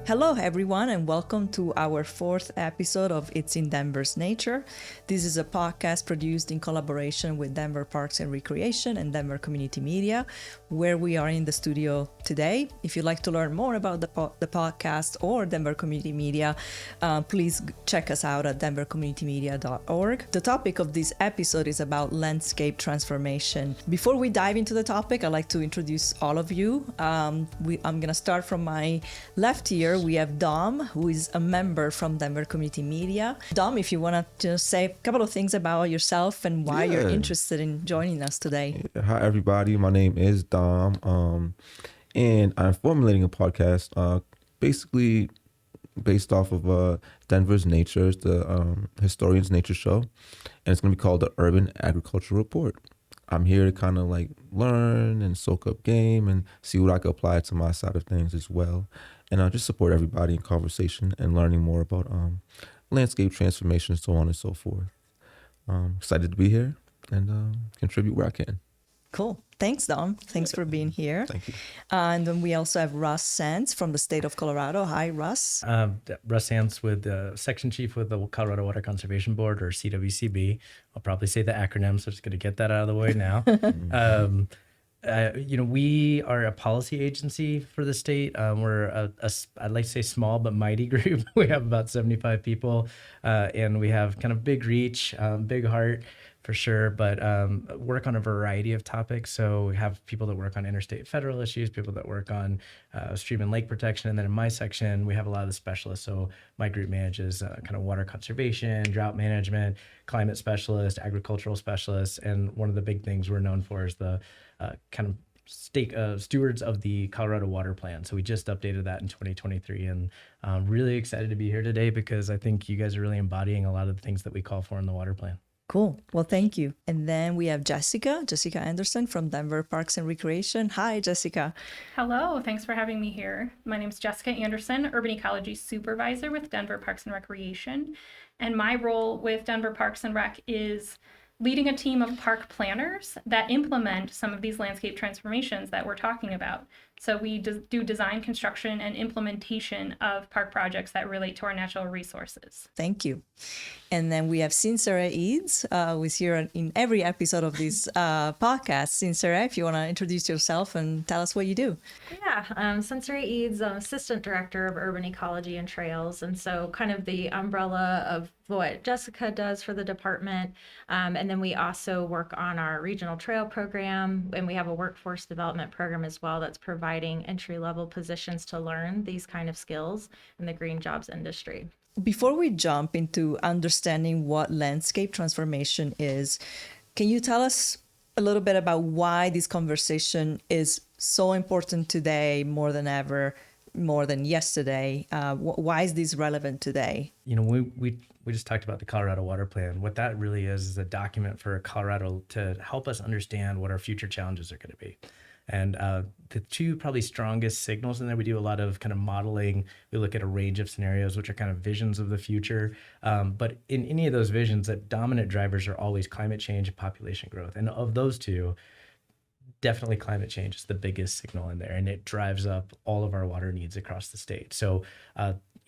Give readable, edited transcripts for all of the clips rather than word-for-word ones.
Hello, everyone, and welcome to our fourth episode of It's in Denver's Nature. This is a podcast produced in collaboration with Denver Parks and Recreation and Denver Community Media, where we are in the studio today. If you'd like to learn more about the podcast or Denver Community Media, please check us out at denvercommunitymedia.org. The topic of this episode is about landscape transformation. Before we dive into the topic, I'd like to introduce all of you. I'm going to start from my left here. We have Dom, who is a member from Denver Community Media. Dom, if you want to say a couple of things about yourself and why you're interested in joining us today. Hi, everybody. My name is Dom, and I'm formulating a podcast basically based off of Denver's Nature, the Historian's Nature Show, and it's going to be called the Urban Agriculture Report. I'm here to kind of like learn and soak up game and see what I can apply to my side of things as well. And I'll just support everybody in conversation and learning more about landscape transformation, so on and so forth. Excited to be here and contribute where I can. Cool. Thanks, Dom. Thanks for being here. Thank you. And then we also have Russ Sands from the state of Colorado. Hi, Russ. Russ Sands with the section chief with the Colorado Water Conservation Board, or CWCB. I'll probably say the acronym, so just going to get that out of the way now. We are a policy agency for the state. We're I'd like to say small but mighty group. We have about 75 people, and we have kind of big reach, big heart for sure, but work on a variety of topics. So we have people that work on interstate federal issues, people that work on stream and lake protection, and then in my section, we have a lot of the specialists. So my group manages kind of water conservation, drought management, climate specialists, agricultural specialists, and one of the big things we're known for is the kind of state stewards of the Colorado Water Plan. So we just updated that in 2023, and I'm really excited to be here today because I think you guys are really embodying a lot of the things that we call for in the water plan. Cool. Well, thank you. And then we have Jessica Anderson from Denver Parks and Recreation. Hi, Jessica. Hello. Thanks for having me here. My name is Jessica Anderson, Urban Ecology Supervisor with Denver Parks and Recreation. And my role with Denver Parks and Rec is leading a team of park planners that implement some of these landscape transformations that we're talking about. So we do design, construction, and implementation of park projects that relate to our natural resources. Thank you. And then we have Sincera Eads, who's here in every episode of this podcast. Sincera, if you want to introduce yourself and tell us what you do. Yeah, Sincera Eads, I'm Assistant Director of Urban Ecology and Trails. And so kind of the umbrella of what Jessica does for the department. And then we also work on our regional trail program, and we have a workforce development program as well that's providing entry-level positions to learn these kind of skills in the green jobs industry. Before we jump into understanding what landscape transformation is, can you tell us a little bit about why this conversation is so important today more than ever, more than yesterday? Why is this relevant today? You know, we just talked about the Colorado Water Plan. What that really is a document for Colorado to help us understand what our future challenges are going to be. And the two probably strongest signals in there, we do a lot of kind of modeling. We look at a range of scenarios, which are kind of visions of the future. But in any of those visions, the dominant drivers are always climate change and population growth. And of those two, definitely climate change is the biggest signal in there, and it drives up all of our water needs across the state. So,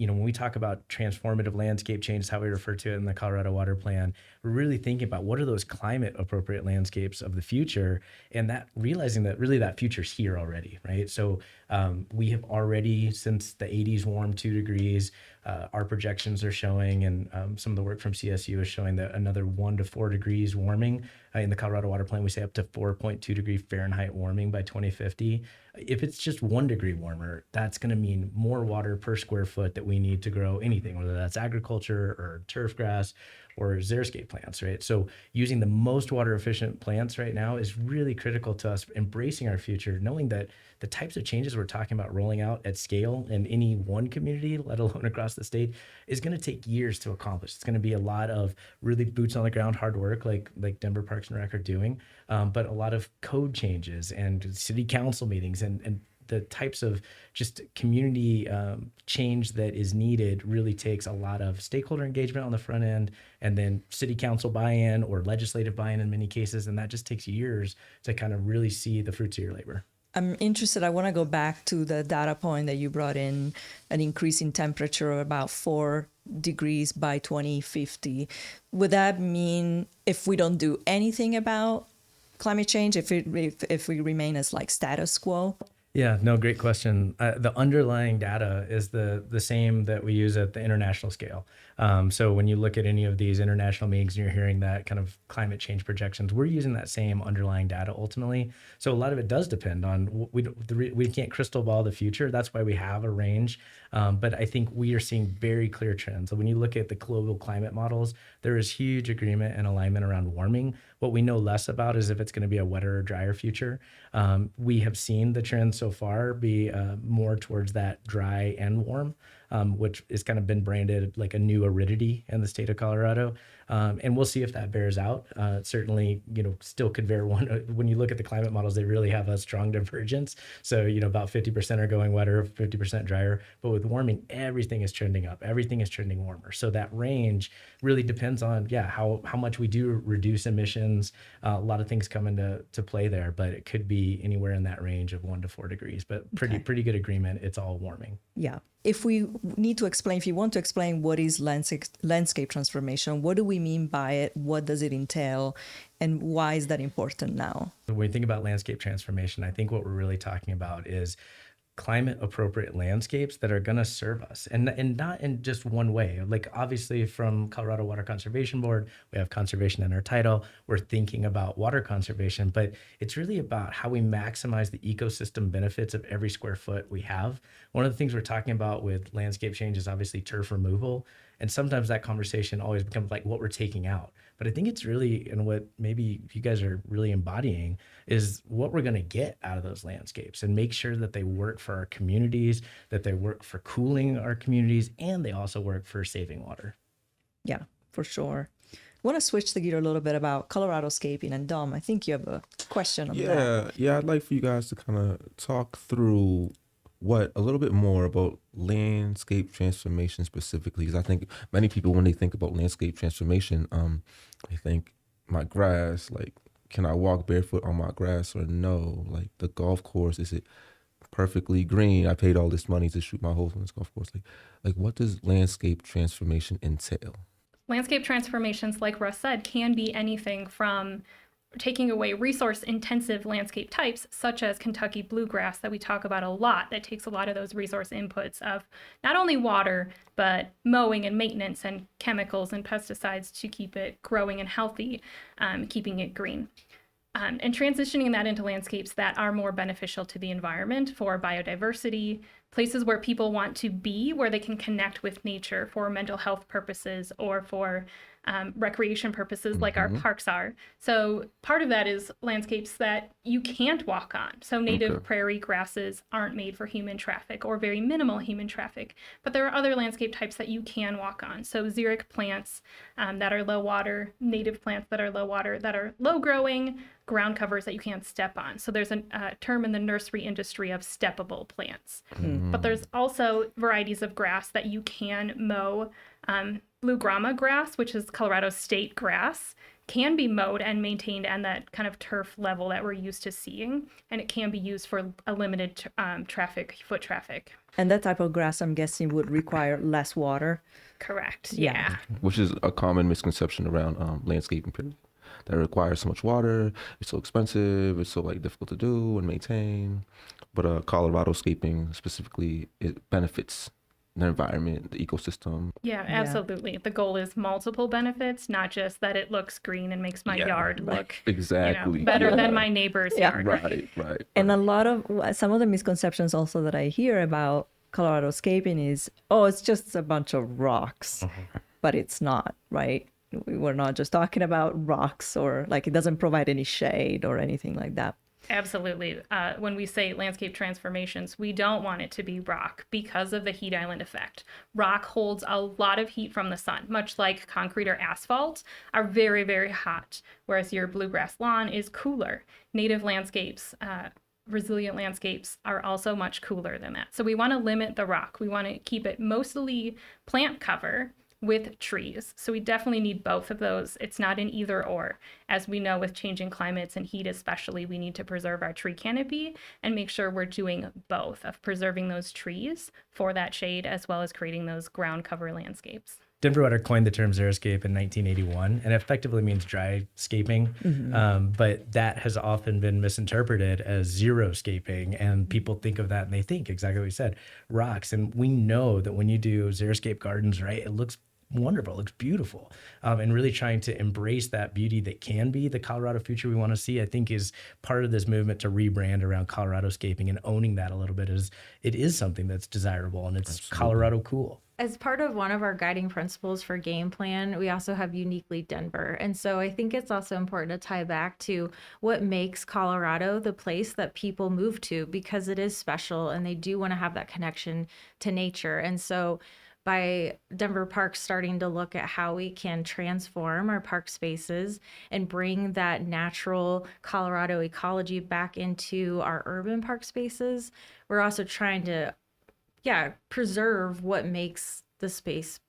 when we talk about transformative landscape change, is how we refer to it in the Colorado Water Plan, we're really thinking about what are those climate appropriate landscapes of the future, and that realizing that really that future's here already, right? So we have already, since the 80s, warmed 2 degrees. Our projections are showing, and some of the work from CSU is showing that another 1 to 4 degrees warming in the Colorado Water Plan. We say up to 4.2 degree Fahrenheit warming by 2050. If it's just 1 degree warmer, that's going to mean more water per square foot that we need to grow anything, whether that's agriculture or turf grass or xeriscape plants, right? So using the most water efficient plants right now is really critical to us embracing our future, knowing that the types of changes we're talking about rolling out at scale in any one community, let alone across the state, is going to take years to accomplish. It's going to be a lot of really boots on the ground hard work like Denver Parks and Rec are doing, but a lot of code changes and city council meetings and the types of just community change that is needed really takes a lot of stakeholder engagement on the front end, and then city council buy-in or legislative buy-in in many cases, and that just takes years to kind of really see the fruits of your labor. I'm interested. I want to go back to the data point that you brought in, an increase in temperature of about 4 degrees by 2050. Would that mean if we don't do anything about climate change, if we remain as like status quo? Yeah, no, great question. The underlying data is the same that we use at the international scale. So when you look at any of these international meetings and you're hearing that kind of climate change projections, we're using that same underlying data ultimately. So a lot of it does depend on, we can't crystal ball the future. That's why we have a range. But I think we are seeing very clear trends. When you look at the global climate models, there is huge agreement and alignment around warming. What we know less about is if it's going to be a wetter or drier future. We have seen the trend so far be more towards that dry and warm, which has kind of been branded like a new aridity in the state of Colorado. And we'll see if that bears out. Certainly, still could bear one. When you look at the climate models, they really have a strong divergence. So, about 50% are going wetter, 50% drier. But with warming, everything is trending up. Everything is trending warmer. So that range really depends on, how much we do reduce emissions. A lot of things come into play there, but it could be anywhere in that range of 1 to 4 degrees. But pretty good agreement. It's all warming. Yeah. If we need to explain, if you want to explain what is landscape transformation, what do we mean by it? What does it entail? And why is that important now? When we think about landscape transformation, I think what we're really talking about is climate appropriate landscapes that are going to serve us and not in just one way. Like obviously from Colorado Water Conservation Board, we have conservation in our title. We're thinking about water conservation, but it's really about how we maximize the ecosystem benefits of every square foot we have. One of the things we're talking about with landscape change is obviously turf removal. And sometimes that conversation always becomes like what we're taking out. But I think it's really, and what maybe you guys are really embodying, is what we're going to get out of those landscapes and make sure that they work for our communities, that they work for cooling our communities, and they also work for saving water. Yeah, for sure. I want to switch the gear a little bit about Coloradoscaping, and Dom, I think you have a question on that. Yeah, I'd like for you guys to kind of talk through a little bit more about landscape transformation specifically, because I think many people, when they think about landscape transformation, they think my grass, like, can I walk barefoot on my grass or no? Like the golf course, is it perfectly green? I paid all this money to shoot my holes on this golf course. Like what does landscape transformation entail? Landscape transformations, like Russ said, can be anything from taking away resource-intensive landscape types, such as Kentucky bluegrass that we talk about a lot, that takes a lot of those resource inputs of not only water, but mowing and maintenance and chemicals and pesticides to keep it growing and healthy, keeping it green. And transitioning that into landscapes that are more beneficial to the environment for biodiversity, places where people want to be, where they can connect with nature for mental health purposes or for recreation purposes like our parks are. So part of that is landscapes that you can't walk on. So native prairie grasses aren't made for human traffic or very minimal human traffic, but there are other landscape types that you can walk on. So xeric plants that are low water, native plants that are low water, that are low growing, ground covers that you can't step on. So there's a term in the nursery industry of steppable plants. But there's also varieties of grass that you can mow. Blue grama grass, which is Colorado's state grass, can be mowed and maintained at that kind of turf level that we're used to seeing, and it can be used for a limited foot traffic. And that type of grass, I'm guessing, would require less water. Correct. Yeah. Which is a common misconception around landscaping, period. That it requires so much water, it's so expensive, it's so difficult to do and maintain. But Coloradoscaping specifically, it benefits the environment, the ecosystem. Yeah, absolutely. The goal is multiple benefits, not just that it looks green and makes my yard look exactly better than my neighbor's yard. Right. And some of the misconceptions also that I hear about Coloradoscaping is, it's just a bunch of rocks, but it's not, right? We're not just talking about rocks, or it doesn't provide any shade or anything like that. Absolutely. When we say landscape transformations, we don't want it to be rock because of the heat island effect. Rock holds a lot of heat from the sun, much like concrete or asphalt are very, very hot, whereas your bluegrass lawn is cooler. Native landscapes, resilient landscapes are also much cooler than that. So we want to limit the rock. We want to keep it mostly plant cover with trees. So we definitely need both of those. It's not an either or. As we know, with changing climates and heat especially, we need to preserve our tree canopy and make sure we're doing both, of preserving those trees for that shade as well as creating those ground cover landscapes. Denver Water coined the term xeriscape in 1981, and it effectively means dryscaping. But that has often been misinterpreted as xeroscaping, and people think of that and they think exactly what you said, rocks. And we know that when you do xeriscape gardens, right, it looks wonderful, it looks beautiful. And really trying to embrace that beauty that can be the Colorado future we want to see, I think, is part of this movement to rebrand around Colorado scaping and owning that a little bit. Is it is something that's desirable and it's Absolutely. Colorado cool. As part of one of our guiding principles for game plan, we also have Uniquely Denver. And so I think it's also important to tie back to what makes Colorado the place that people move to, because it is special and they do want to have that connection to nature. And so by Denver Parks starting to look at how we can transform our park spaces and bring that natural Colorado ecology back into our urban park spaces, we're also trying to preserve what makes the space,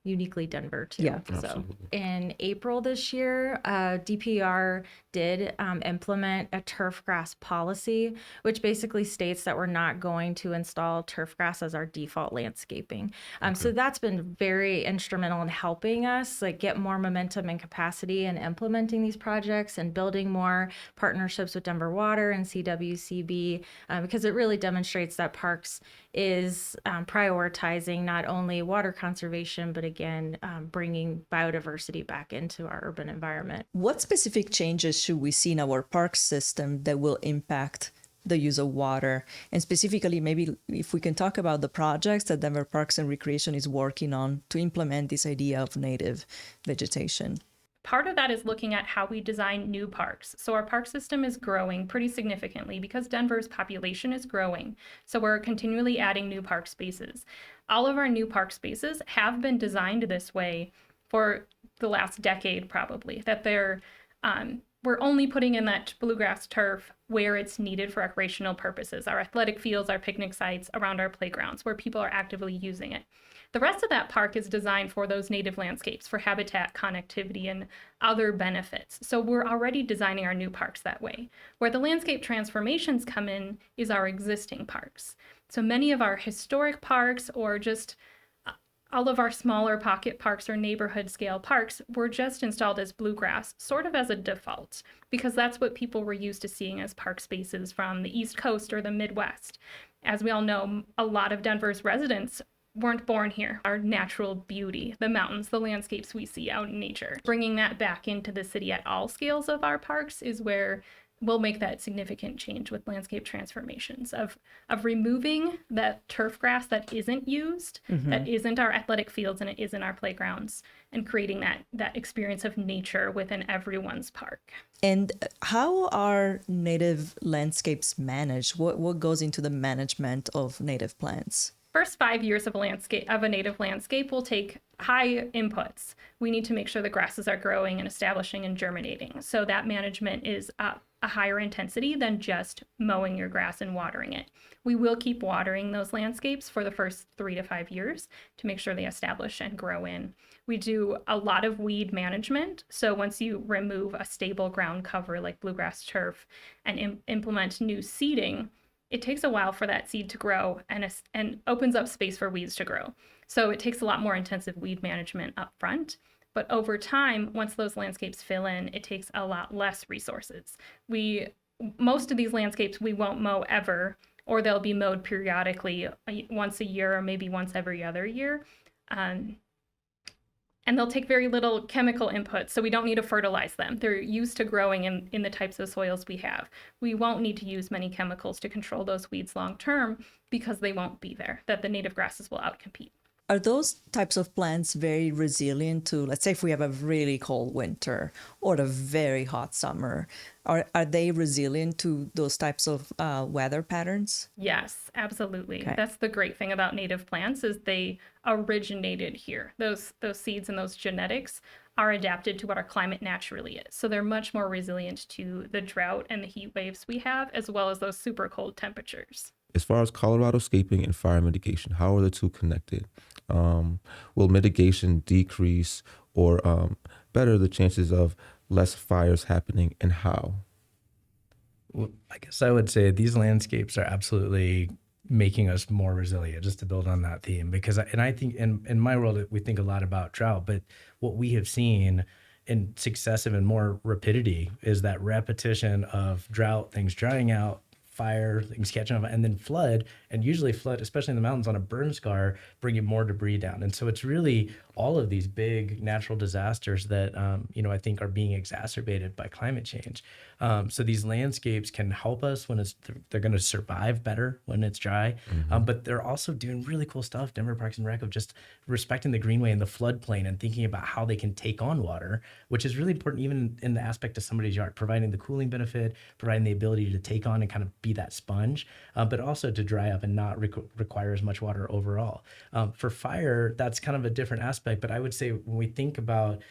uniquely Denver too. Yeah, so absolutely. In April this year, DPR did implement a turf grass policy, which basically states that we're not going to install turf grass as our default landscaping. So that's been very instrumental in helping us get more momentum and capacity in implementing these projects and building more partnerships with Denver Water and CWCB, because it really demonstrates that Parks is prioritizing not only water conservation, but again, bringing biodiversity back into our urban environment. What specific changes should we see in our park system that will impact the use of water? And specifically, maybe if we can talk about the projects that Denver Parks and Recreation is working on to implement this idea of native vegetation. Part of that is looking at how we design new parks. So our park system is growing pretty significantly because Denver's population is growing. So we're continually adding new park spaces. All of our new park spaces have been designed this way for the last decade, probably, that we're only putting in that bluegrass turf where it's needed for recreational purposes, our athletic fields, our picnic sites, around our playgrounds, where people are actively using it. The rest of that park is designed for those native landscapes, for habitat, connectivity, and other benefits. So we're already designing our new parks that way. Where the landscape transformations come in is our existing parks. So many of our historic parks, or just all of our smaller pocket parks or neighborhood scale parks, were just installed as bluegrass, sort of as a default, because that's what people were used to seeing as park spaces from the East Coast or the Midwest. As we all know, a lot of Denver's residents weren't born here. Our natural beauty, the mountains, the landscapes we see out in nature. Bringing that back into the city at all scales of our parks is where we'll make that significant change with landscape transformations of removing that turf grass that isn't used, that isn't our athletic fields and it isn't our playgrounds, and creating that experience of nature within everyone's park. And how are native landscapes managed? What goes into the management of native plants? First 5 years of a native landscape will take high inputs. We need to make sure the grasses are growing and establishing and germinating. So that management is a higher intensity than just mowing your grass and watering it. We will keep watering those landscapes for the first 3 to 5 years to make sure they establish and grow in. We do a lot of weed management. So once you remove a stable ground cover like bluegrass turf and implement new seeding, it takes a while for that seed to grow and opens up space for weeds to grow. So it takes a lot more intensive weed management up front. But over time, once those landscapes fill in, it takes a lot less resources. Most of these landscapes we won't mow ever, or they'll be mowed periodically once a year or maybe once every other year. And they'll take very little chemical input, so we don't need to fertilize them. They're used to growing in the types of soils we have. We won't need to use many chemicals to control those weeds long term because they won't be there, that the native grasses will outcompete. Are those types of plants very resilient to, let's say, if we have a really cold winter or a very hot summer? Are they resilient to those types of weather patterns? Yes, absolutely. Okay. That's the great thing about native plants is they originated here. Those seeds and those genetics are adapted to what our climate naturally is. So they're much more resilient to the drought and the heat waves we have, as well as those super cold temperatures. As far as Colorado scaping and fire mitigation, how are the two connected? Will mitigation decrease or better the chances of less fires happening, and how? Well, I guess I would say these landscapes are absolutely making us more resilient, just to build on that theme, because I think in my world, we think a lot about drought, but what we have seen in successive and more rapidity is that repetition of drought, things drying out, fire, things catching on, and then flood, and usually flood, especially in the mountains on a burn scar, bringing more debris down. And so it's really all of these big natural disasters that, I think are being exacerbated by climate change. So these landscapes can help us when they're going to survive better when it's dry. But they're also doing really cool stuff, Denver Parks and Rec, of just respecting the greenway and the floodplain and thinking about how they can take on water, which is really important even in the aspect of somebody's yard, providing the cooling benefit, providing the ability to take on and kind of be that sponge, but also to dry up and not require as much water overall. For fire, that's kind of a different aspect, but I would say when we think about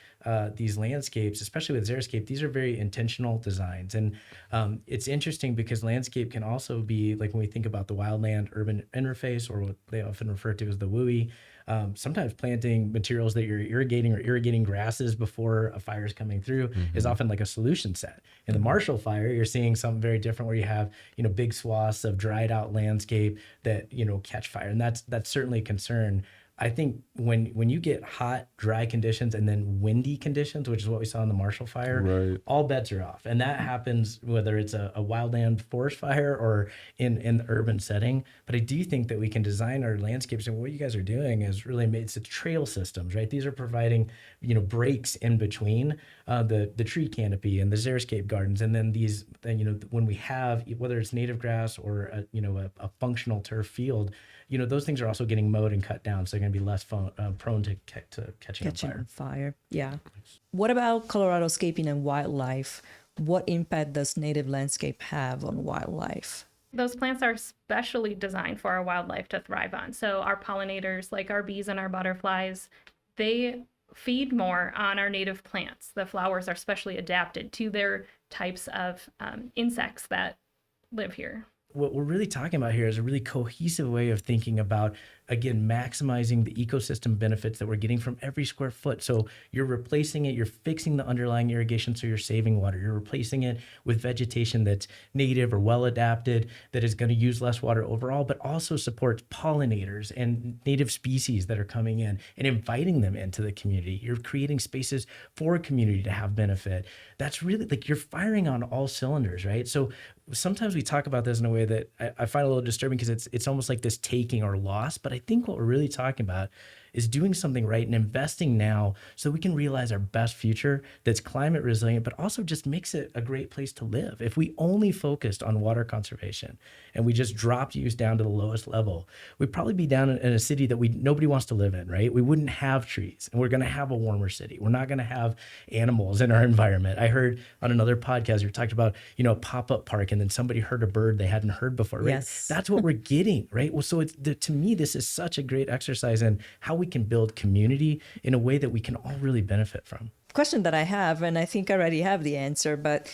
these landscapes, especially with Xeriscape, these are very intentional designs. And it's interesting because landscape can also be, like when we think about the wildland urban interface, or what they often refer to as the WUI, sometimes planting materials that you're irrigating or irrigating grasses before a fire is coming through is often like a solution set. In the Marshall Fire, you're seeing something very different where you have, big swaths of dried out landscape that, catch fire. And that's certainly a concern. I think when you get hot, dry conditions and then windy conditions, which is what we saw in the Marshall Fire, Right. all bets are off. And that happens whether it's a wildland forest fire or in the urban setting. But I do think that we can design our landscapes, and what you guys are doing is really it's trail systems, right? These are providing, breaks in between the tree canopy and the xeriscape gardens. And then these, when we have, whether it's native grass or a functional turf field, those things are also getting mowed and cut down, so they're going to be less prone to catching on fire. Yeah. What about Colorado scaping and wildlife? What impact does native landscape have on wildlife? Those plants are specially designed for our wildlife to thrive on. So our pollinators, like our bees and our butterflies, they feed more on our native plants. The flowers are specially adapted to their types of insects that live here. What we're really talking about here is a really cohesive way of thinking about, again, maximizing the ecosystem benefits that we're getting from every square foot. So you're replacing it, you're fixing the underlying irrigation, so you're saving water. You're replacing it with vegetation that's native or well adapted, that is going to use less water overall, but also supports pollinators and native species that are coming in and inviting them into the community. You're creating spaces for a community to have benefit. That's really like you're firing on all cylinders, right? So sometimes we talk about this in a way that I find a little disturbing because it's almost like this taking or loss. But I think what we're really talking about is doing something right and investing now so we can realize our best future that's climate resilient, but also just makes it a great place to live. If we only focused on water conservation and we just dropped use down to the lowest level, we'd probably be down in a city that nobody wants to live in, right? We wouldn't have trees, and we're going to have a warmer city. We're not going to have animals in our environment. I heard on another podcast, you talked about, a pop-up park, and then somebody heard a bird they hadn't heard before, right? Yes. That's what we're getting, right? Well, so to me, this is such a great exercise in how we can build community in a way that we can all really benefit from. Question that I have, and I think I already have the answer, but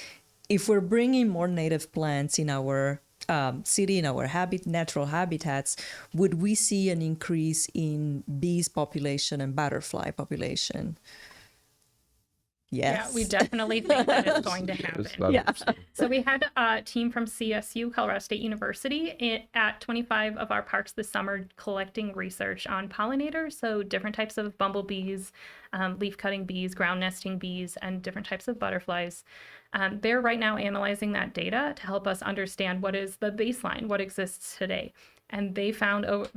if we're bringing more native plants in our city, in our natural habitats, would we see an increase in bees population and butterfly population? Yes. Yeah, we definitely think that it's going to happen. Yeah. So we had a team from CSU, Colorado State University, at 25 of our parks this summer collecting research on pollinators, so different types of bumblebees, leaf-cutting bees, ground nesting bees, and different types of butterflies. They're right now analyzing that data to help us understand what is the baseline, what exists today. And they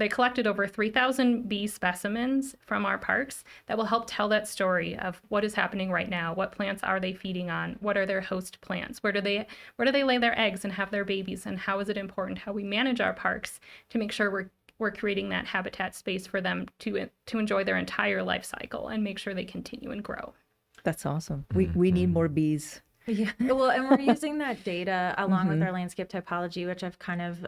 collected over 3,000 bee specimens from our parks that will help tell that story of what is happening right now. What plants are they feeding on? What are their host plants? Where do they lay their eggs and have their babies? And how is it important how we manage our parks to make sure we're creating that habitat space for them to enjoy their entire life cycle and make sure they continue and grow. That's awesome. We need more bees. Yeah. Well, and we're using that data along with our landscape typology, which I've kind of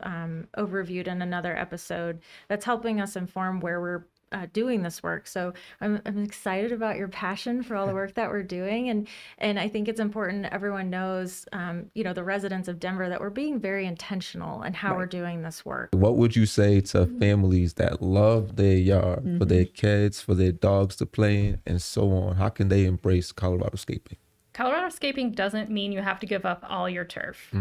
overviewed in another episode. That's helping us inform where we're doing this work. So I'm excited about your passion for all the work that we're doing. And I think it's important everyone knows, the residents of Denver, that we're being very intentional in how we're doing this work. What would you say to families that love their yard for their kids, for their dogs to play in, and so on? How can they embrace Colorado scaping? Colorado scaping doesn't mean you have to give up all your turf.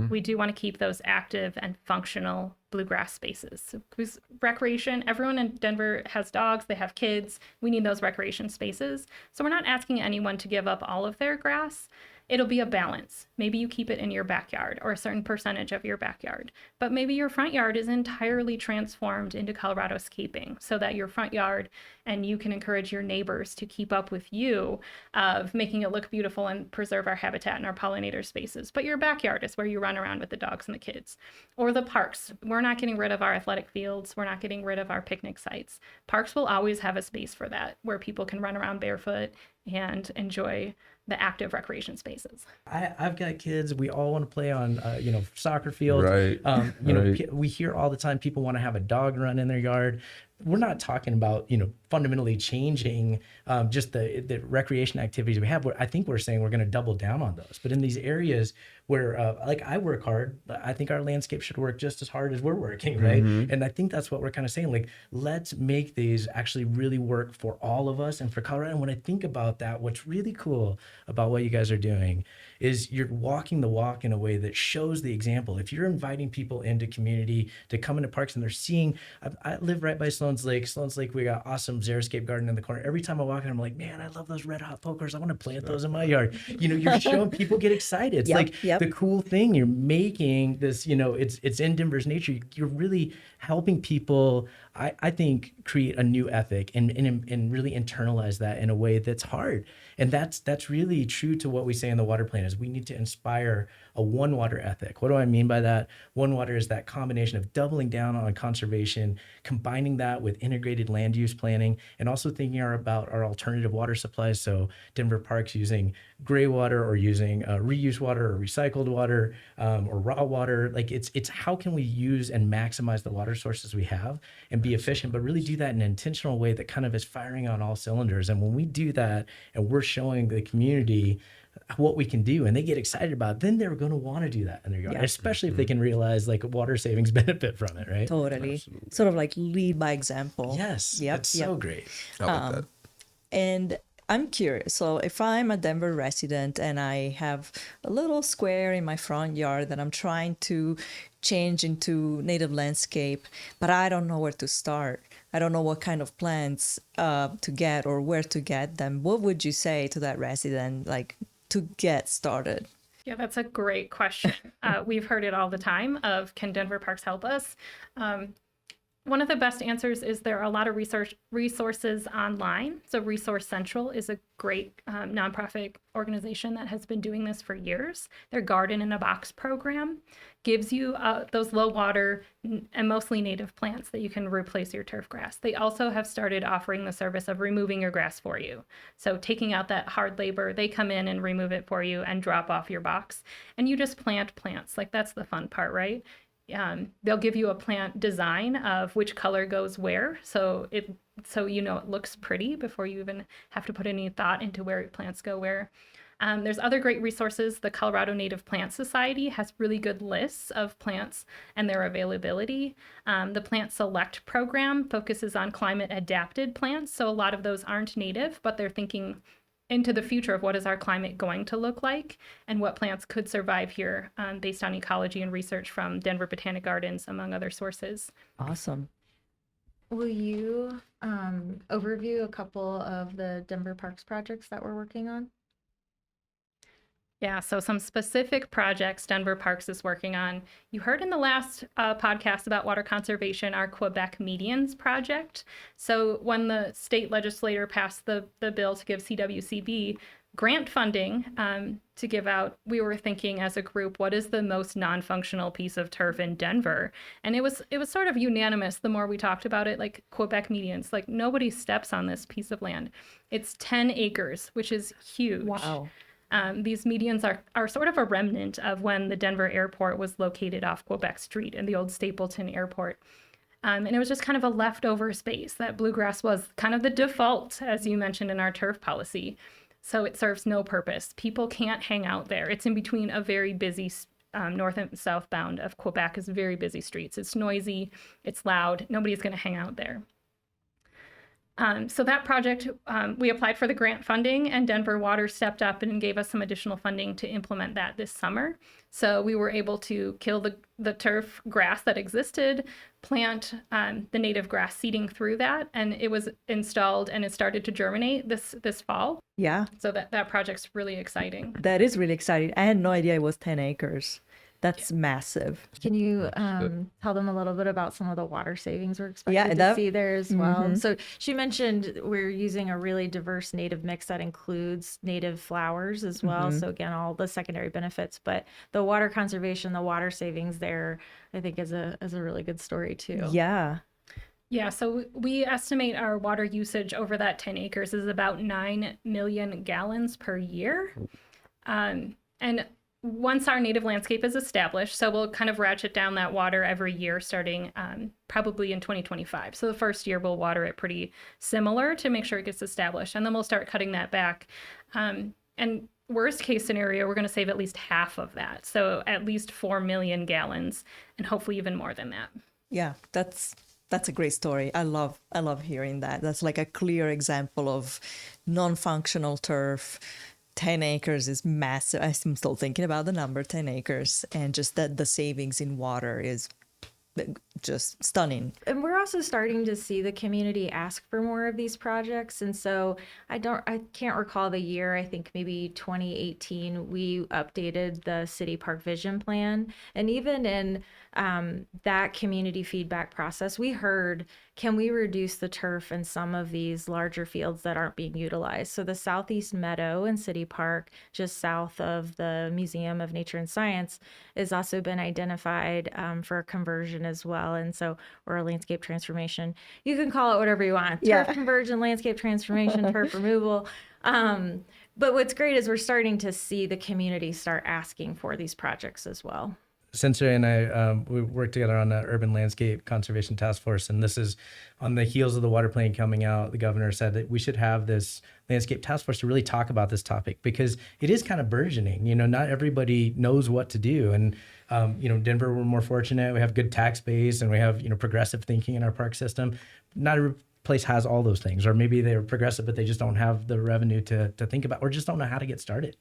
We do want to keep those active and functional bluegrass spaces. Because recreation, everyone in Denver has dogs, they have kids. We need those recreation spaces. So we're not asking anyone to give up all of their grass. It'll be a balance. Maybe you keep it in your backyard or a certain percentage of your backyard, but maybe your front yard is entirely transformed into Colorado scaping so that your front yard, and you can encourage your neighbors to keep up with you of making it look beautiful and preserve our habitat and our pollinator spaces. But your backyard is where you run around with the dogs and the kids. Or the parks. We're not getting rid of our athletic fields. We're not getting rid of our picnic sites. Parks will always have a space for that, where people can run around barefoot and enjoy the active recreation spaces. I've got kids. We all want to play on, soccer fields. Right. We hear all the time people want to have a dog run in their yard. We're not talking about, fundamentally changing just the recreation activities we have. I think we're saying we're going to double down on those. But in these areas where, I work hard, I think our landscape should work just as hard as we're working, right? And I think that's what we're kind of saying. Like, let's make these actually really work for all of us and for Colorado. And when I think about that, what's really cool about what you guys are doing is you're walking the walk in a way that shows the example. If you're inviting people into community to come into parks and they're seeing, I live right by Sloan's Lake. Sloan's Lake, we got awesome xeriscape garden in the corner. Every time I walk in, I'm like, man, I love those red hot pokers. I want to plant those in my yard. You're showing people get excited. It's the cool thing. You're making this, it's in Denver's nature. You're really helping people, I think, create a new ethic and really internalize that in a way that's hard. And that's really true to what we say in the water plan is we need to inspire a one water ethic. What do I mean by that? One water is that combination of doubling down on conservation, combining that with integrated land use planning, and also thinking about our alternative water supplies. So Denver parks using gray water or using reused water or recycled water or raw water. Like it's how can we use and maximize the water sources we have and be efficient, but really do that in an intentional way that kind of is firing on all cylinders. And when we do that and we're showing the community what we can do and they get excited about it, then they're going to want to do that in their yard, especially if they can realize like water savings benefit from it, right? Totally. Absolutely. Sort of like lead by example. Yes. That's so great. I like that. And I'm curious. So if I'm a Denver resident and I have a little square in my front yard that I'm trying to change into native landscape, but I don't know where to start. I don't know what kind of plants to get or where to get them. What would you say to that resident, like, to get started? Yeah, that's a great question. We've heard it all the time of, can Denver Parks help us? One of the best answers is there are a lot of resources online. So Resource Central is a great nonprofit organization that has been doing this for years. Their Garden in a Box program gives you those low water and mostly native plants that you can replace your turf grass. They also have started offering the service of removing your grass for you. So taking out that hard labor, they come in and remove it for you and drop off your box. And you just plant plants. Like, that's the fun part, right? They'll give you a plant design of which color goes where, so it looks pretty before you even have to put any thought into where plants go where. There's other great resources. The Colorado Native Plant Society has really good lists of plants and their availability. The Plant Select program focuses on climate adapted plants, so a lot of those aren't native, but they're thinking into the future of what is our climate going to look like and what plants could survive here based on ecology and research from Denver Botanic Gardens, among other sources. Awesome. Will you overview a couple of the Denver Parks projects that we're working on? Yeah, so some specific projects Denver Parks is working on. You heard in the last podcast about water conservation, our Quebec Medians project. So when the state legislature passed the bill to give CWCB grant funding to give out, we were thinking as a group, what is the most non-functional piece of turf in Denver? And it was sort of unanimous the more we talked about it, like Quebec Medians, like nobody steps on this piece of land. It's 10 acres, which is huge. Wow. These medians are sort of a remnant of when the Denver airport was located off Quebec Street in the old Stapleton Airport. And it was just kind of a leftover space. That bluegrass was kind of the default, as you mentioned, in our turf policy. So it serves no purpose. People can't hang out there. It's in between a very busy north and southbound of Quebec is very busy streets. It's noisy, it's loud. Nobody's going to hang out there. So that project, we applied for the grant funding, and Denver Water stepped up and gave us some additional funding to implement that this summer. So we were able to kill the turf grass that existed, plant the native grass seeding through that, and it was installed and it started to germinate this fall. Yeah. So that project's really exciting. That is really exciting. I had no idea it was 10 acres. That's massive. Can you tell them a little bit about some of the water savings we're expected to see there as well? So she mentioned we're using a really diverse native mix that includes native flowers as well. So again, all the secondary benefits, but the water conservation, the water savings there, I think is a really good story too. Yeah. Yeah, so we estimate our water usage over that 10 acres is about 9 million gallons per year. And once our native landscape is established, so we'll kind of ratchet down that water every year starting probably in 2025. So the first year we'll water it pretty similar to make sure it gets established, and then we'll start cutting that back. And worst case scenario, we're going to save at least half of that. So at least 4 million gallons, and hopefully even more than that. Yeah, that's a great story. I love hearing that. That's like a clear example of non-functional turf. 10 acres is massive. I'm still thinking about the number 10 acres, and just that the savings in water is just stunning. And we're also starting to see the community ask for more of these projects. And so I can't recall the year, I think maybe 2018, we updated the city park vision plan. And even in that community feedback process, we heard, can we reduce the turf in some of these larger fields that aren't being utilized? So the Southeast Meadow in City Park, just south of the Museum of Nature and Science, has also been identified for a conversion as well. And so, or a landscape transformation. You can call it whatever you want. Turf conversion, landscape transformation, turf removal. But what's great is we're starting to see the community start asking for these projects as well. Sensory and I, we worked together on the Urban Landscape Conservation Task Force, and this is on the heels of the water plan coming out. The governor said that we should have this landscape task force to really talk about this topic, because it is kind of burgeoning. You know, not everybody knows what to do. And, Denver, we're more fortunate. We have good tax base, and we have, progressive thinking in our park system. Not every place has all those things, or maybe they're progressive, but they just don't have the revenue to think about, or just don't know how to get started.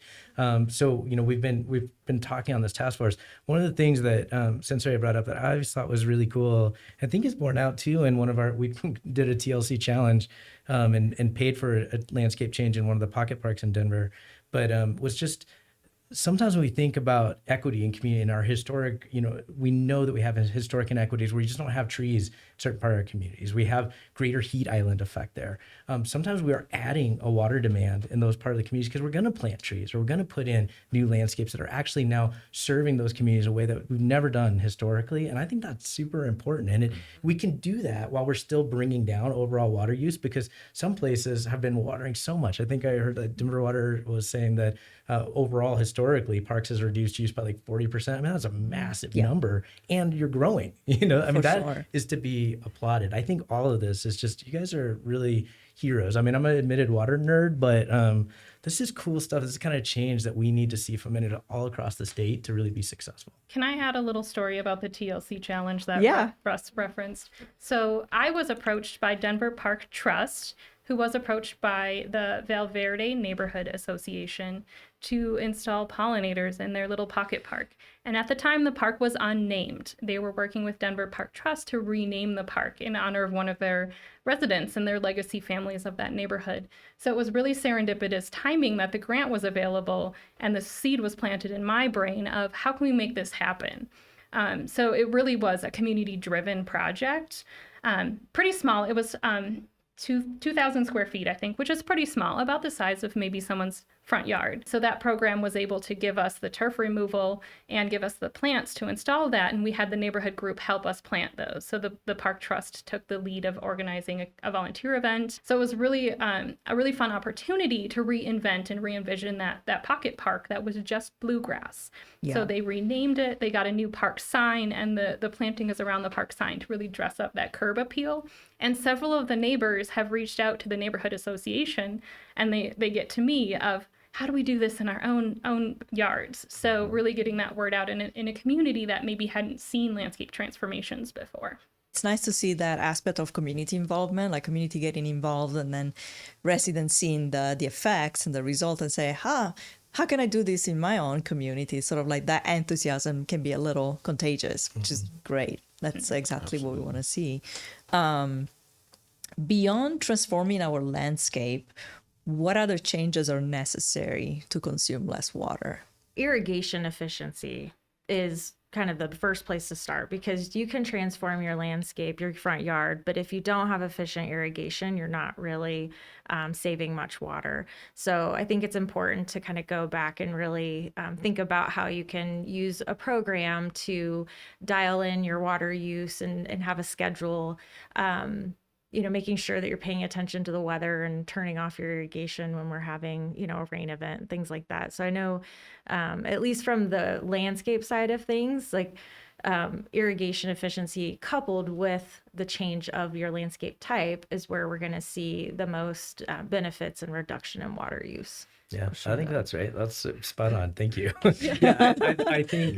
So we've been talking on this task force. One of the things that Sensory brought up that I always thought was really cool, I think is borne out too in we did a TLC challenge and paid for a landscape change in one of the pocket parks in Denver, but was just, sometimes when we think about equity in community in our historic, we know that we have historic inequities where we just don't have trees in certain part of our communities. We have greater heat island effect there. Sometimes we are adding a water demand in those part of the communities because we're going to plant trees, or we're going to put in new landscapes that are actually now serving those communities in a way that we've never done historically. And I think that's super important. And we can do that while we're still bringing down overall water use, because some places have been watering so much. I think I heard that Denver Water was saying that overall, historically, parks has reduced use by like 40%. I mean, that's a massive number, and you're growing. That is to be applauded. I think all of this is just, you guys are really heroes. I mean, I'm an admitted water nerd, but this is cool stuff. This is kind of change that we need to see implemented all across the state to really be successful. Can I add a little story about the TLC challenge that Russ referenced? So I was approached by Denver Park Trust, who was approached by the Valverde Neighborhood Association to install pollinators in their little pocket park. And at the time, the park was unnamed. They were working with Denver Park Trust to rename the park in honor of one of their residents and their legacy families of that neighborhood. So it was really serendipitous timing that the grant was available and the seed was planted in my brain of how can we make this happen? So it really was a community-driven project. Pretty small. It was 2,000 square feet, I think, which is pretty small, about the size of maybe someone's front yard. So that program was able to give us the turf removal and give us the plants to install that. And we had the neighborhood group help us plant those. So the Park Trust took the lead of organizing a volunteer event. So it was really a really fun opportunity to reinvent and re-envision that pocket park that was just bluegrass. Yeah. So they renamed it. They got a new park sign, and the planting is around the park sign to really dress up that curb appeal. And several of the neighbors have reached out to the neighborhood association, and they get to me of, how do we do this in our own yards? So really getting that word out in a community that maybe hadn't seen landscape transformations before. It's nice to see that aspect of community involvement, like community getting involved, and then residents seeing the effects and the result and say, how can I do this in my own community? Sort of like that enthusiasm can be a little contagious, which is great. That's exactly what we want to see. Beyond transforming our landscape, what other changes are necessary to consume less water? Irrigation efficiency is kind of the first place to start, because you can transform your landscape, your front yard, but if you don't have efficient irrigation, you're not really saving much water. So I think it's important to kind of go back and really think about how you can use a program to dial in your water use and have a schedule. Making sure that you're paying attention to the weather and turning off your irrigation when we're having, a rain event, things like that. So I know, at least from the landscape side of things, like irrigation efficiency coupled with the change of your landscape type is where we're going to see the most benefits and reduction in water use. Yeah, I think that's right. That's spot on. Thank you. Yeah, I think,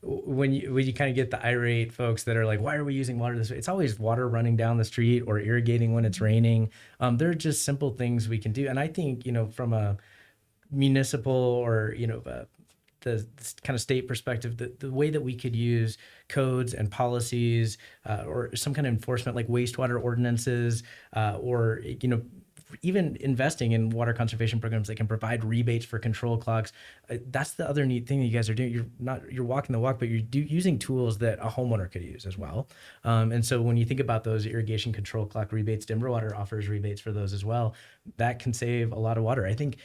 when you kind of get the irate folks that are like, why are we using water this way? It's always water running down the street or irrigating when it's raining. There are just simple things we can do. And I think, from a municipal or, the kind of state perspective, the way that we could use codes and policies or some kind of enforcement like wastewater ordinances or, even investing in water conservation programs that can provide rebates for control clocks. That's the other neat thing that you guys are doing. You're walking the walk, but you're using tools that a homeowner could use as well. And so when you think about those irrigation control clock rebates, Denver Water offers rebates for those as well. That can save a lot of water. I think,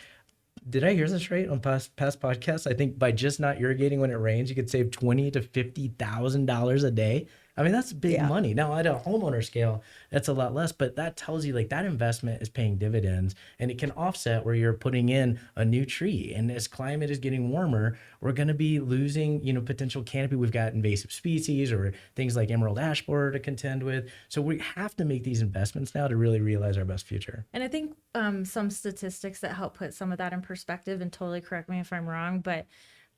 did I hear this right on past podcasts? I think by just not irrigating when it rains, you could save $20,000 to $50,000 a day. I mean, that's big money. Now, at a homeowner scale, that's a lot less, but that tells you like that investment is paying dividends, and it can offset where you're putting in a new tree. And as climate is getting warmer, we're going to be losing, potential canopy. We've got invasive species or things like emerald ash borer to contend with. So we have to make these investments now to really realize our best future. And I think some statistics that help put some of that in perspective, and totally correct me if I'm wrong, but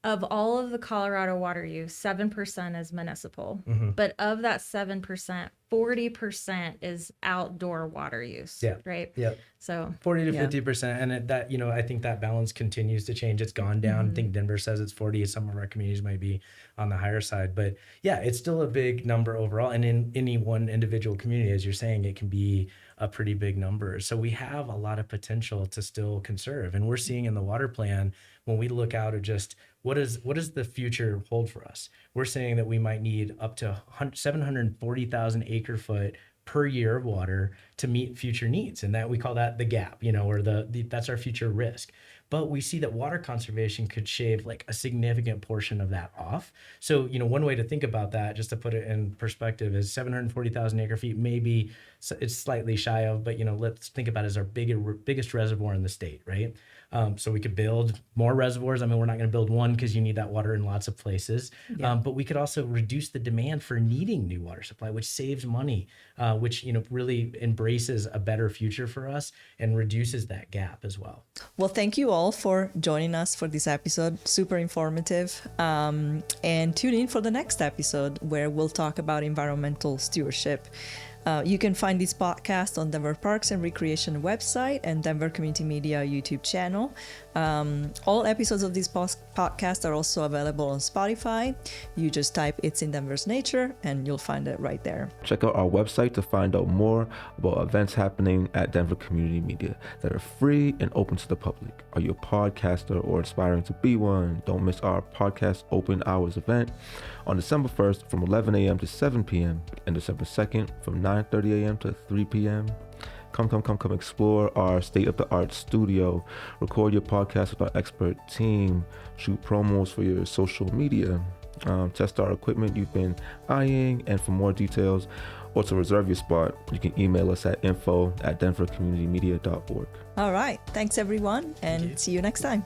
of all of the Colorado water use, 7% is municipal. Mm-hmm. But of that 7%, 40% is outdoor water use. Yeah. Right. Yeah. So 40 to 50%. And I think that balance continues to change. It's gone down. Mm-hmm. I think Denver says it's 40. Some of our communities might be on the higher side, but yeah, it's still a big number overall. And in any one individual community, as you're saying, it can be a pretty big number. So we have a lot of potential to still conserve. And we're seeing in the water plan, when we look out at just what does the future hold for us? We're saying that we might need up to 740,000 acre foot per year of water to meet future needs. And that we call that the gap, or that's our future risk. But we see that water conservation could shave like a significant portion of that off. So, one way to think about that, just to put it in perspective, is 740,000 acre feet. Maybe it's slightly shy of, but let's think about it as our biggest reservoir in the state, right? So we could build more reservoirs. I mean, we're not going to build one because you need that water in lots of places. Yeah. But we could also reduce the demand for needing new water supply, which saves money, which really embraces a better future for us and reduces that gap as well. Well, thank you all for joining us for this episode. Super informative. And tune in for the next episode where we'll talk about environmental stewardship. You can find this podcast on Denver Parks and Recreation website and Denver Community Media YouTube channel. All episodes of this podcast are also available on Spotify. You just type "It's in Denver's Nature" and you'll find it right there. Check out our website to find out more about events happening at Denver Community Media that are free and open to the public. Are you a podcaster or aspiring to be one? Don't miss our podcast open hours event on December 1st from 11 a.m. to 7 p.m. and December 2nd from 9 9:30 a.m. to 3 p.m. Come explore our state-of-the-art studio, record your podcast with our expert team, shoot promos for your social media, test our equipment you've been eyeing, and for more details or to reserve your spot, you can email us at info@denvercommunitymedia.org. All right. Thanks, everyone, and see you next time.